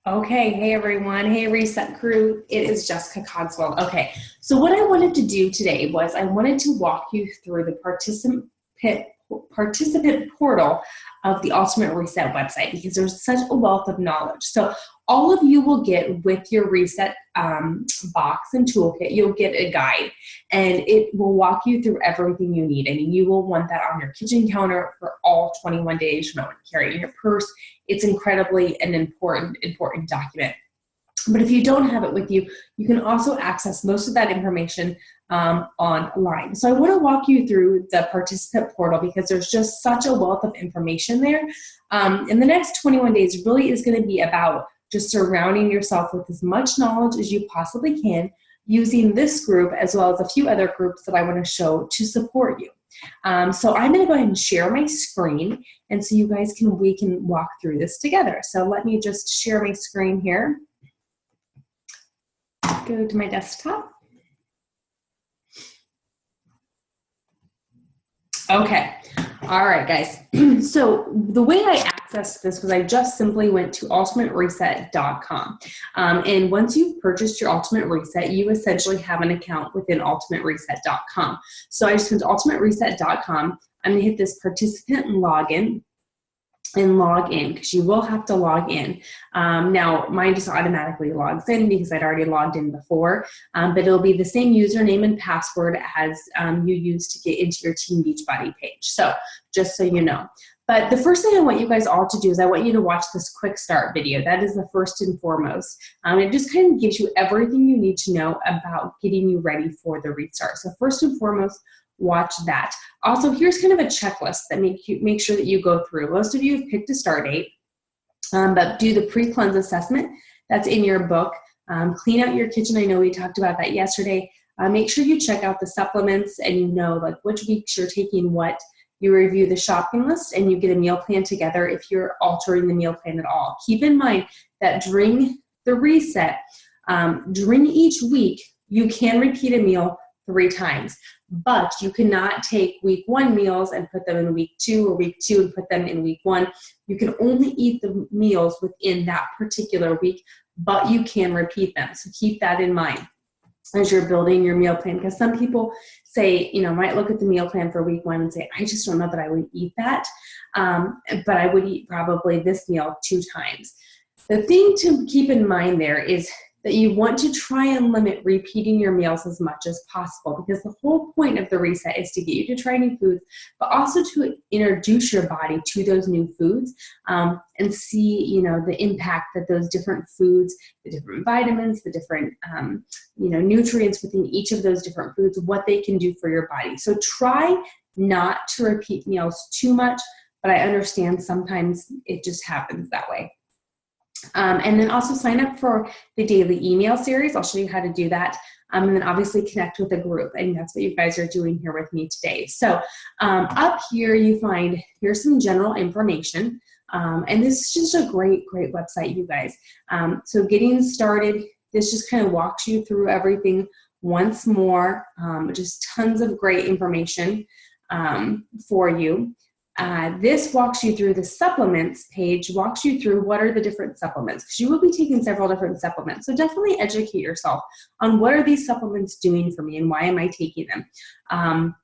Okay, hey everyone. Hey Reset Crew. It is Jessica Cogswell. Okay, so what I wanted to do today was I wanted to walk you through the participant portal of the Ultimate Reset website because there's such a wealth of knowledge. So all of you will get with your Reset box and toolkit, you'll get a guide and it will walk you through everything you need. And you will want that on your kitchen counter for all 21 days. You might want to carry it in your purse. It's incredibly an important document. But if you don't have it with you, you can also access most of that information online. So I want to walk you through the participant portal because there's just such a wealth of information there. And the next 21 days really is going to be about just surrounding yourself with as much knowledge as you possibly can, using this group as well as a few other groups that I want to show to support you. So I'm going to go ahead and share my screen, and so you guys we can walk through this together. So let me just share my screen here. Go to my desktop. Okay. All right, guys. So the way I accessed this was I just simply went to ultimatereset.com. And once you've purchased your Ultimate Reset, you essentially have an account within ultimatereset.com. So I just went to ultimatereset.com. I'm going to hit this participant login and log in because you will have to log in. Now, mine just automatically logs in because I'd already logged in before, but it'll be the same username and password as you use to get into your Team Beachbody page. So just so you know. But the first thing I want you guys all to do is I want you to watch this quick start video. That is the first and foremost. It just kind of gives you everything you need to know about getting you ready for the restart. So first and foremost, watch that. Also, here's kind of a checklist that make sure that you go through. Most of you have picked a start date, but do the pre-cleanse assessment. That's in your book. Clean out your kitchen. I know we talked about that yesterday. Make sure you check out the supplements and you know like which weeks you're taking what. You review the shopping list and you get a meal plan together if you're altering the meal plan at all. Keep in mind that during the reset, during each week, you can repeat a meal 3 times. But you cannot take week 1 meals and put them in week 2 or week 2 and put them in week 1. You can only eat the meals within that particular week, but you can repeat them. So keep that in mind as you're building your meal plan, because some people say, might look at the meal plan for week 1 and say, I just don't know that I would eat that, but I would eat probably this meal 2 times. The thing to keep in mind there is that you want to try and limit repeating your meals as much as possible, because the whole point of the reset is to get you to try new foods, but also to introduce your body to those new foods and see, the impact that those different foods, the different vitamins, the different, nutrients within each of those different foods, what they can do for your body. So try not to repeat meals too much, but I understand sometimes it just happens that way. And then also sign up for the daily email series. I'll show you how to do that. And then obviously connect with a group. And that's what you guys are doing here with me today. So up here you find, here's some general information. And this is just a great website, you guys. So getting started, this just kind of walks you through everything once more. Just tons of great information for you. This walks you through the supplements page, walks you through what are the different supplements, because you will be taking several different supplements. So definitely educate yourself on what are these supplements doing for me and why am I taking them.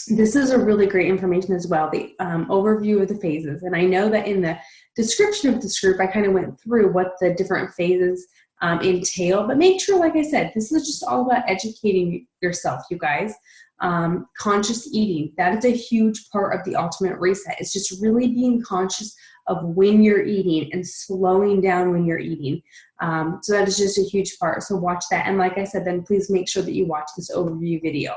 This is a really great information as well, the overview of the phases. And I know that in the description of this group, I kind of went through what the different phases entail, but make sure, like I said, this is just all about educating yourself, you guys. Conscious eating, that is a huge part of the Ultimate Reset. It's just really being conscious of when you're eating and slowing down when you're eating. So that is just a huge part. So watch that. And like I said, then please make sure that you watch this overview video.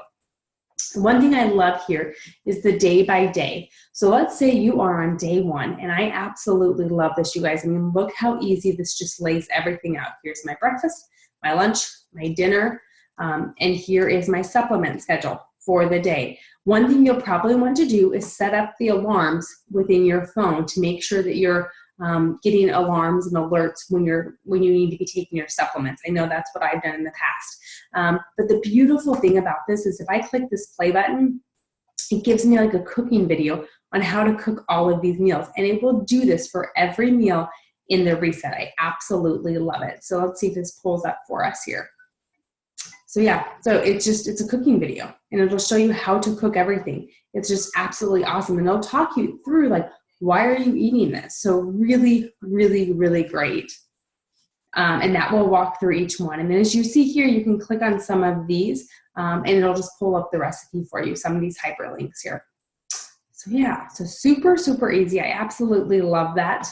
One thing I love here is the day by day. So let's say you are on day 1, and I absolutely love this, you guys. I mean, look how easy this just lays everything out. Here's my breakfast, my lunch, my dinner, and here is my supplement schedule for the day. One thing you'll probably want to do is set up the alarms within your phone to make sure that you're getting alarms and alerts when you need to be taking your supplements. I know that's what I've done in the past. But the beautiful thing about this is if I click this play button, it gives me like a cooking video on how to cook all of these meals. And it will do this for every meal in the reset. I absolutely love it. So let's see if this pulls up for us here. So yeah, so it's a cooking video, and it'll show you how to cook everything. It's just absolutely awesome. And they'll talk you through, like, why are you eating this? So really, really, really great. And that will walk through each one. And then as you see here, you can click on some of these, and it'll just pull up the recipe for you, some of these hyperlinks here. So yeah, so super, super easy. I absolutely love that.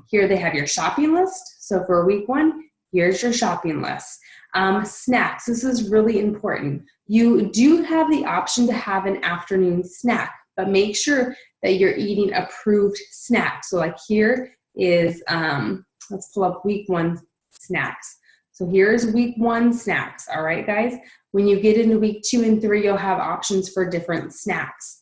Here they have your shopping list. So for week 1, here's your shopping list. Snacks, this is really important. You do have the option to have an afternoon snack, but make sure that you're eating approved snacks. So like here is, let's pull up week 1 snacks. So here's week 1 snacks, all right, guys? When you get into week 2 and 3, you'll have options for different snacks.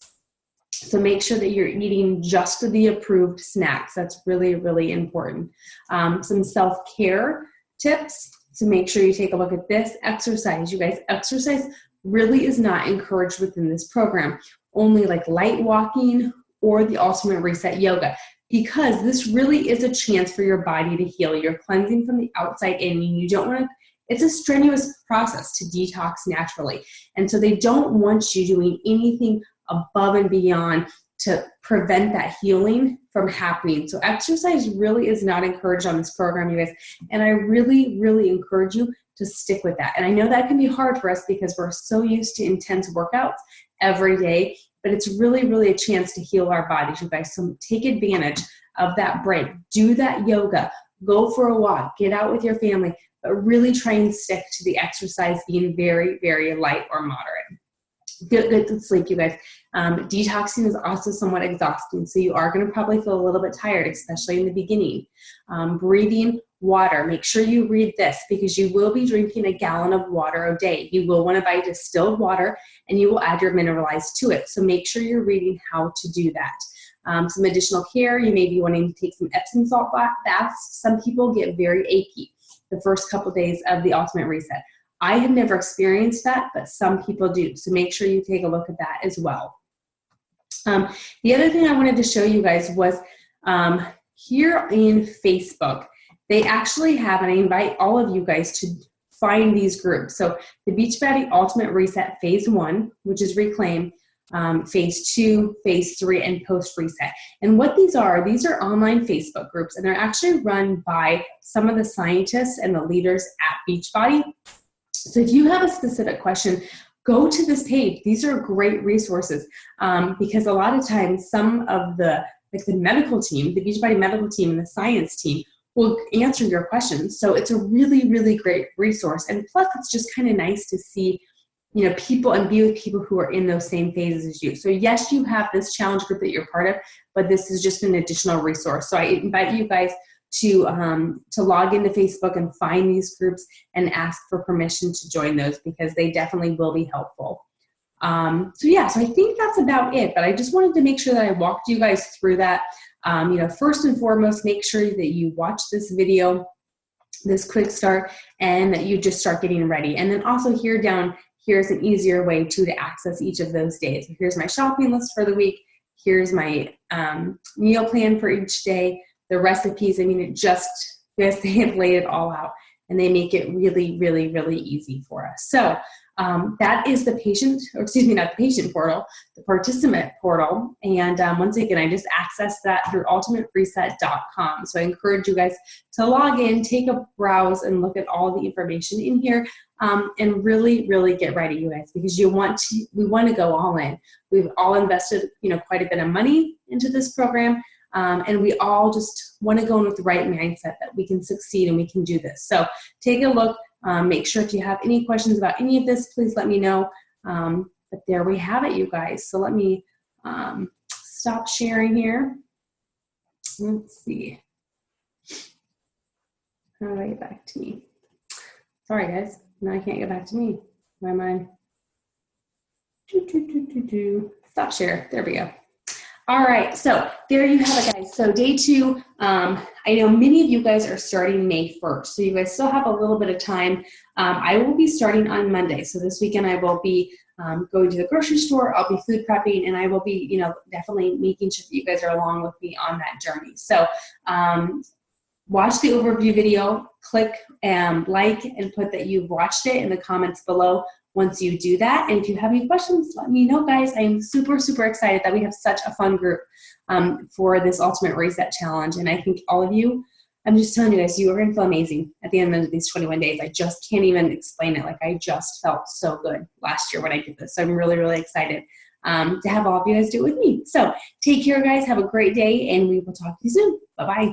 So make sure that you're eating just the approved snacks. That's really, really important. Some self-care tips. So make sure you take a look at this. Exercise, you guys, exercise really is not encouraged within this program. Only like light walking or the Ultimate Reset Yoga, because this really is a chance for your body to heal. You're cleansing from the outside in, and you don't want to, it's a strenuous process to detox naturally. And so they don't want you doing anything above and beyond to prevent that healing from happening. So exercise really is not encouraged on this program, you guys. And I really, really encourage you to stick with that. And I know that can be hard for us because we're so used to intense workouts every day, but it's really, really a chance to heal our bodies, you guys. So take advantage of that break. Do that yoga. Go for a walk. Get out with your family. But really try and stick to the exercise being very, very light or moderate. Get good sleep, you guys. Detoxing is also somewhat exhausting, so you are going to probably feel a little bit tired, especially in the beginning. Breathing, water. Make sure you read this, because you will be drinking a gallon of water a day. You will want to buy distilled water, and you will add your mineralized to it. So make sure you're reading how to do that. Some additional care, you may be wanting to take some Epsom salt baths. Some people get very achy the first couple days of the Ultimate Reset. I have never experienced that, but some people do. So make sure you take a look at that as well. The other thing I wanted to show you guys was here in Facebook, they actually have, and I invite all of you guys to find these groups. So the Beachbody Ultimate Reset Phase 1, which is Reclaim, Phase 2, Phase 3, and Post Reset. And what these are online Facebook groups, and they're actually run by some of the scientists and the leaders at Beachbody. So if you have a specific question, go to this page. These are great resources because a lot of times some of the medical team, the Beachbody medical team and the science team will answer your questions. So it's a really, really great resource. And plus it's just kind of nice to see, you know, people and be with people who are in those same phases as you. So yes, you have this challenge group that you're part of, but this is just an additional resource. So I invite you guys to log into Facebook and find these groups and ask for permission to join those, because they definitely will be helpful. So yeah, so I think that's about it, but I just wanted to make sure that I walked you guys through that. You know, first and foremost, make sure that you watch this video, this quick start, and that you just start getting ready. And then also here's an easier way to access each of those days. Here's my shopping list for the week. Here's my meal plan for each day. The recipes, I mean, they have laid it all out, and they make it really, really, really easy for us. So that is the portal, the participant portal. And once again, I just accessed that through ultimatereset.com. So I encourage you guys to log in, take a browse, and look at all the information in here, and really, really get ready, you guys, because we want to go all in. We've all invested, you know, quite a bit of money into this program. And we all just want to go in with the right mindset that we can succeed and we can do this. So take a look. Make sure if you have any questions about any of this, please let me know. But there we have it, you guys. So let me stop sharing here. Let's see. How do I get back to me? Sorry, guys. Now I can't get back to me. Why am I? Stop share. There we go. All right, so there you have it, guys. So day 2, I know many of you guys are starting May 1st, so you guys still have a little bit of time. I will be starting on Monday, so this weekend I will be going to the grocery store. I'll be food prepping, and I will be, definitely making sure that you guys are along with me on that journey. So watch the overview video, click like, and put that you've watched it in the comments below once you do that. And if you have any questions, let me know, guys. I'm super, super excited that we have such a fun group for this Ultimate Reset Challenge. And I think all of you, I'm just telling you guys, you are going to feel amazing at the end of these 21 days. I just can't even explain it. Like, I just felt so good last year when I did this. So I'm really, really excited to have all of you guys do it with me. So take care, guys. Have a great day, and we will talk to you soon. Bye-bye.